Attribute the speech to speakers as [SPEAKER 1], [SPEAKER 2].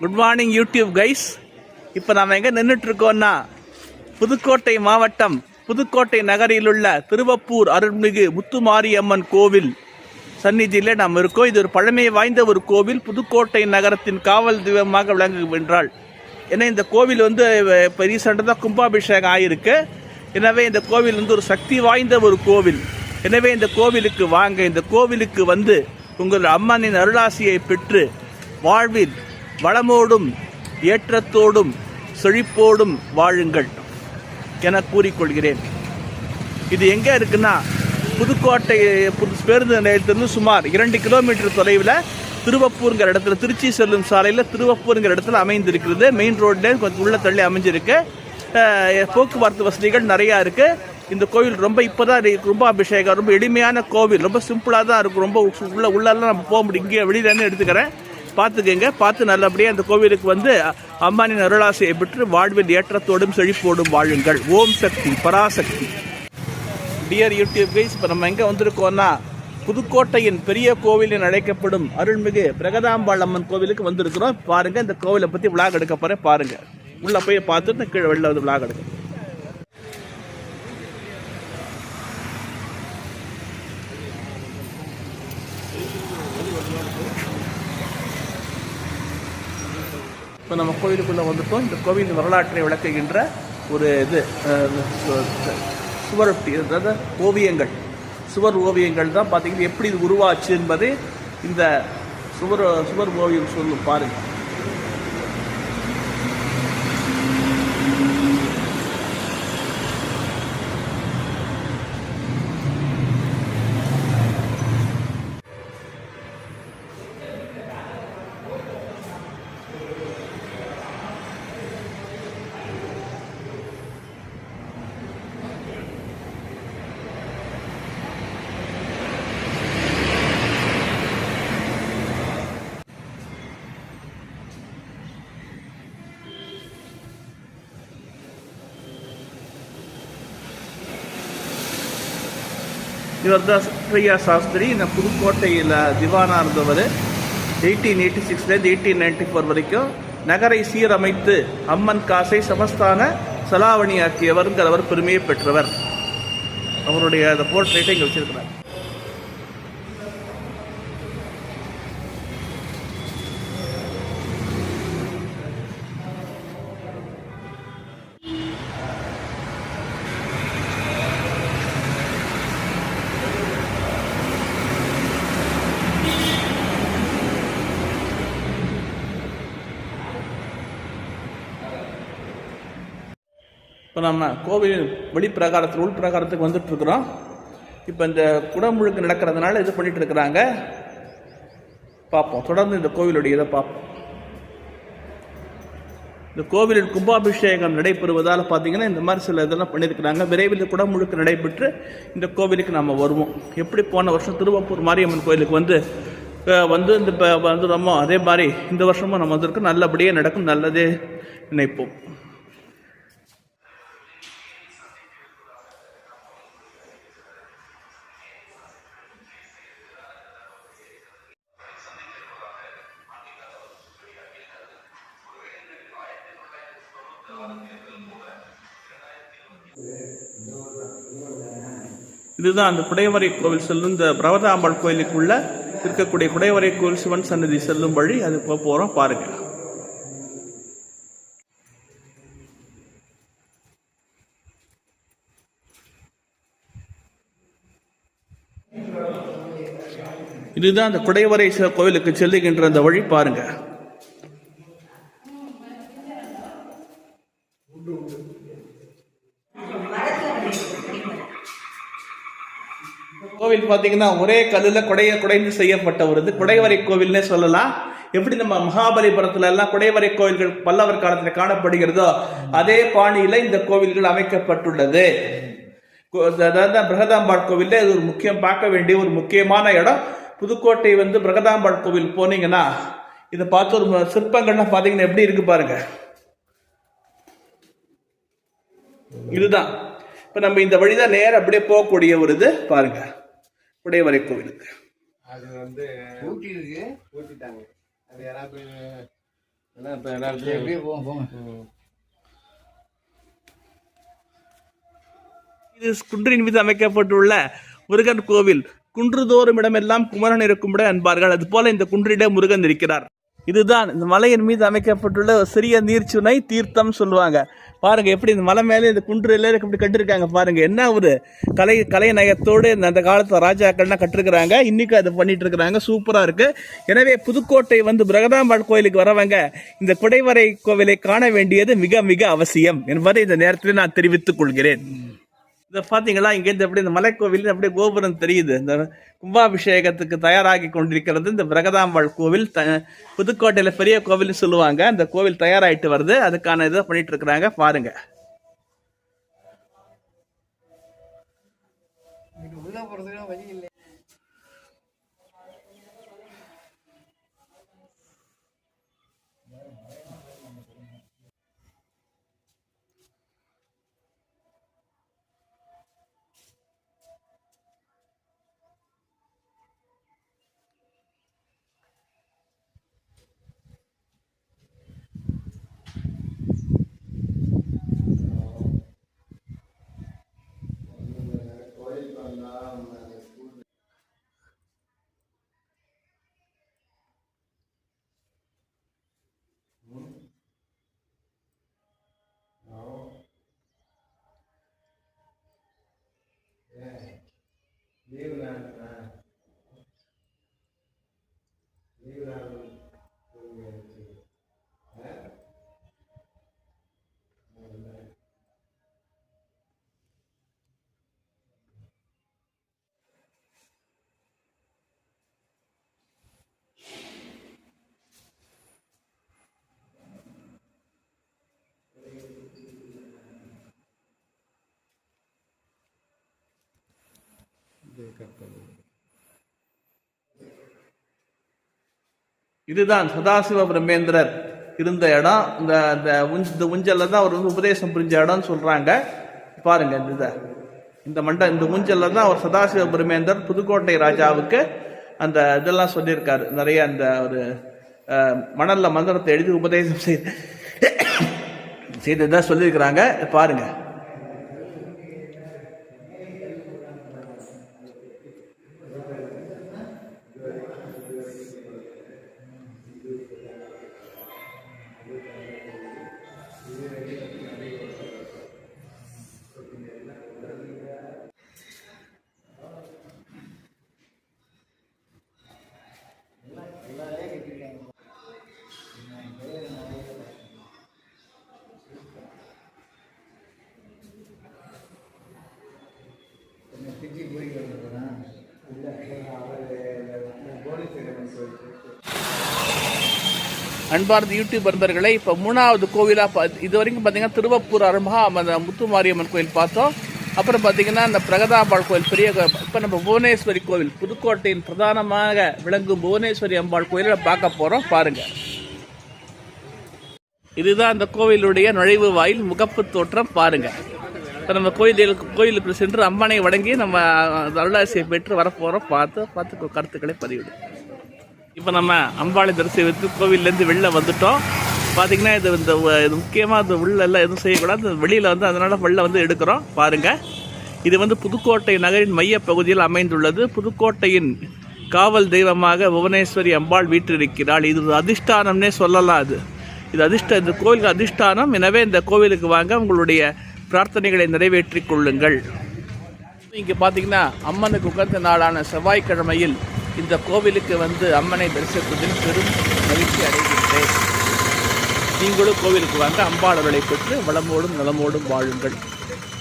[SPEAKER 1] Good morning YouTube guys. இப்போ நாம் எங்கே நின்றுட்டுருக்கோன்னா புதுக்கோட்டை மாவட்டம் புதுக்கோட்டை நகரில் உள்ள திருவப்பூர் அருள்மிகு முத்துமாரியம்மன் கோவில் சந்நிதியில் நாம் இருக்கோம். இது ஒரு பழமை வாய்ந்த ஒரு கோவில். புதுக்கோட்டை நகரத்தின் காவல் தெய்வமாக விளங்குகின்றாள். ஏன்னா இந்த கோவில் இப்போ ரீசெண்டாக தான் கும்பாபிஷேகம் ஆகிருக்கு. எனவே இந்த கோவில் ஒரு சக்தி வாய்ந்த ஒரு கோவில். எனவே இந்த கோவிலுக்கு வாங்க. இந்த கோவிலுக்கு உங்கள் அம்மனின் அருளாசியை பெற்று வாழ்வில் வளமோடும் ஏற்றத்தோடும் செழிப்போடும் வாழுங்கள் என கூறிக்கொள்கிறேன். இது எங்கே இருக்குன்னா புதுக்கோட்டை பேருந்து நிலையத்திலிருந்து சுமார் 2 கிலோமீட்டர் தொலைவில் திருவப்பூருங்கிற இடத்துல, திருச்சி செல்லும் சாலையில் திருவப்பூருங்கிற இடத்துல அமைந்திருக்கிறது. மெயின் ரோட்லேயே கொஞ்சம் உள்ள தள்ளி அமைஞ்சிருக்கு. போக்குவரத்து வசதிகள் நிறையா இருக்குது. இந்த கோவில் இப்போ தான் கும்பாபிஷேகம். ரொம்ப எளிமையான கோவில், ரொம்ப சிம்பிளாக தான் இருக்கும். ரொம்ப உள்ளெல்லாம் நம்ம போக முடியும். இங்கே வெளியிலேருந்து எடுத்துக்கிறேன், பார்த்துக்கங்க. பார்த்து நல்லபடியாக அந்த கோவிலுக்கு அம்மானின் அருளாசையை பெற்று வாழ்வில் ஏற்றத்தோடும் செழிப்போடும் வாழுங்கள். ஓம் Shakti Parashakti. Dear YouTube guys, இப்போ நம்ம எங்கே வந்திருக்கோம்னா புதுக்கோட்டையின் பெரிய கோவிலின் அழைக்கப்படும் அருள்மிகு பிரகதாம்பாள் அம்மன் கோவிலுக்கு வந்திருக்கிறோம். பாருங்கள், இந்த கோவிலை பற்றி விளாக் எடுக்க போகிறேன். பாருங்கள், உள்ளே போய் பார்த்துட்டு கீழே வெளில விளாக் எடுக்க. இப்போ நம்ம கோவிலுக்குள்ளே வந்துட்டோம். இந்த கோவில் வரலாற்றை விளக்குகின்ற ஒரு சுவரொட்டி, அதாவது ஓவியங்கள், சுவர் ஓவியங்கள் தான் பார்த்தீங்கன்னா எப்படி இது உருவாச்சு என்பது இந்த சுவர் ஓவியம் சொல்லும். பாருங்கள். இவர் தான் பிரியா சாஸ்திரி. இந்த புதுக்கோட்டையில் திவானாக இருந்தவர். 1886 1894 வரைக்கும் நகரை சீரமைத்து அம்மன் காசை சமஸ்தான செலாவணியாக்கியவர்ங்கிறவர் பெருமையை பெற்றவர். அவருடைய அந்த போர்ட்ரேட்டை இங்கே வச்சிருக்கிறார். இப்போ நம்ம கோவிலின் வெளிப்பிரகாரத்தில் உள்பிரகாரத்துக்கு வந்துட்டுருக்குறோம். இப்போ இந்த குடமுழுக்கு நடக்கிறதுனால இது பண்ணிட்டு இருக்கிறாங்க. பார்ப்போம், தொடர்ந்து இந்த கோவிலுடைய இதை பார்ப்போம். இந்த கோவிலில் கும்பாபிஷேகம் நடைபெறுவதால் பார்த்தீங்கன்னா இந்த மாதிரி சில இதெல்லாம் பண்ணியிருக்கிறாங்க. விரைவில் குடமுழுக்கு நடைபெற்று இந்த கோவிலுக்கு நம்ம வருவோம். எப்படி போன வருஷம் திருவப்பூர் மாரியம்மன் கோவிலுக்கு வந்துடுறோமோ அதே மாதிரி இந்த வருஷமும் நம்ம வந்திருக்கோம். நல்லபடியாக நடக்கும், நல்லதே நினைப்போம். இதுதான் அந்த குடைவரை கோவில் செல்லும் இந்த பிரகதாம்பாள் கோயிலுக்குள்ள இருக்கக்கூடிய குடைவரை கோவில் சிவன் சன்னதி செல்லும் வழி. அது போறோம், பாருங்க. இதுதான் அந்த குடைவரை கோவிலுக்கு செல்லுகின்ற அந்த வழி, பாருங்க. கோவில் பார்த்தீங்கன்னா ஒரே கல்லில் குடைந்து செய்யப்பட்ட ஒரு குடைவரை கோவில்னே சொல்லலாம். எப்படி நம்ம மகாபலிபுரத்துல எல்லாம் குடைவரை கோவில்கள் பல்லவர் காலத்தில் காணப்படுகிறதோ அதே பாணியில இந்த கோவில்கள் அமைக்கப்பட்டுள்ளது. அதாவது பிரகதாம்பாள் கோவில்ல இது ஒரு பார்க்க வேண்டிய ஒரு முக்கியமான இடம். புதுக்கோட்டை பிரகதாம்பாள் கோவில் போனீங்கன்னா இதை பார்த்து ஒரு சிற்பங்கள்லாம் பார்த்தீங்கன்னா எப்படி இருக்கு பாருங்க. இதுதான் இப்போ நம்ம இந்த வழிதான் நேரம் அப்படியே போகக்கூடிய ஒரு இது பாருங்க. குடைவரை கோவிலுக்கு அது ஊட்டி இருக்கு, ஊட்டிட்டாங்க. அது யாராவது இது குன்றின் மீது அமைக்கப்பட்டுள்ள முருகன் கோவில். குன்றுதோறும் இடமெல்லாம் குமரன் இருக்குமிடம் என்பார்கள். அதுபோல இந்த குன்றிலே முருகன் இருக்கிறார். இதுதான் இந்த மலையின் மீது அமைக்கப்பட்டுள்ள ஒரு சிறிய நீர்ச்சுனை, தீர்த்தம் சொல்லுவாங்க. பாருங்க எப்படி இந்த மலை மேலே இந்த குன்றுல இப்படி கட்டிருக்காங்க பாருங்க. என்ன ஒரு கலை நயத்தோடு அந்த காலத்து ராஜாக்கள்லாம் கட்டிருக்கிறாங்க. இன்னைக்கு அதை பண்ணிட்டு இருக்கிறாங்க. சூப்பரா இருக்கு. எனவே புதுக்கோட்டை வந்து பிரகதாம்பாள் கோயிலுக்கு வரவங்க இந்த குடைவரை கோவிலை காண வேண்டியது மிக மிக அவசியம் என்பதை இந்த நேரத்தில் நான் தெரிவித்துக் கொள்கிறேன். இதை பார்த்தீங்களா, இங்கேருந்து எப்படி இந்த மலைக்கோவில் அப்படியே கோபுரம் தெரியுது. இந்த கும்பாபிஷேகத்துக்கு தயாராகி கொண்டிருக்கிறது இந்த பிரகதாம்பாள் கோவில். புதுக்கோட்டையில் பெரிய கோவில் சொல்லுவாங்க. அந்த கோவில் தயாராகிட்டு வருது. அதுக்கான இதை பண்ணிட்டு இருக்கிறாங்க பாருங்க. இதுதான் சதாசிவ பிரம்மேந்திரர் இருந்த இடம். இந்த ஊஞ்சல்ல தான் அவர் வந்து உபதேசம் புரிஞ்ச இடம்னு சொல்றாங்க. பாருங்க இந்த ஊஞ்சல்ல தான் அவர் சதாசிவ பிரம்மேந்திரர் புதுக்கோட்டை ராஜாவுக்கு அந்த இதெல்லாம் சொல்லியிருக்காரு. நிறைய அந்த ஒரு மணல்ல மந்திரத்தை எழுதி உபதேசம் செய்ததான் சொல்லியிருக்கிறாங்க. பாருங்க. அன்பார்ந்த யூடியூப் நண்பர்களே, இப்போ 3வது கோவிலாக இது வரைக்கும் பார்த்தீங்கன்னா திருவப்பூர் அருள்மிகு அந்த முத்துமாரியம்மன் கோயில் பார்த்தோம். அப்புறம் பார்த்தீங்கன்னா இந்த பிரகதாம்பாள் கோயில் பெரிய. இப்போ நம்ம புவனேஸ்வரி கோவில், புதுக்கோட்டையின் பிரதானமாக விளங்கும் புவனேஸ்வரி அம்பாள் கோயிலை பார்க்க போகிறோம். பாருங்கள், இதுதான் அந்த கோவிலுடைய நுழைவு வாயில், முகப்பு தோற்றம். பாருங்கள், இப்போ நம்ம கோயிலுக்கு சென்று அம்மனை வணங்கி நம்ம அருளாசியை பெற்று வரப்போகிறோம். பார்த்து கருத்துக்களை பதிவிடும். இப்போ நம்ம அம்பாளை தரிசித்து கோவிலேருந்து வெளில வந்துட்டோம். பார்த்தீங்கன்னா இது முக்கியமாக இந்த உள்ளெல்லாம் எதுவும் செய்யக்கூடாது. வெளியில் வந்து அதனால் வெளில வந்து எடுக்கிறோம். பாருங்கள், இது வந்து புதுக்கோட்டை நகரின் மையப்பகுதியில் அமைந்துள்ளது. புதுக்கோட்டையின் காவல் தெய்வமாக புவனேஸ்வரி அம்பாள் வீற்றிருக்கிறாள். இது அதிஷ்டானம்னே சொல்லலாம். இந்த கோவிலுக்கு அதிஷ்டானம். எனவே இந்த கோவிலுக்கு வாங்க, உங்களுடைய பிரார்த்தனைகளை நிறைவேற்றிக் கொள்ளுங்கள். இங்கே பார்த்தீங்கன்னா அம்மனுக்கு உகந்த நாளான செவ்வாய்க்கிழமையில் இந்த கோவிலுக்கு வந்து அம்மனை தரிசிப்பதில் பெரும் மகிழ்ச்சி அடைகின்றேன். நீங்களும் கோவிலுக்கு வாங்க, அம்பாள் அருளை பெற்று வளமோடும் நலமோடும் வாழுங்கள்.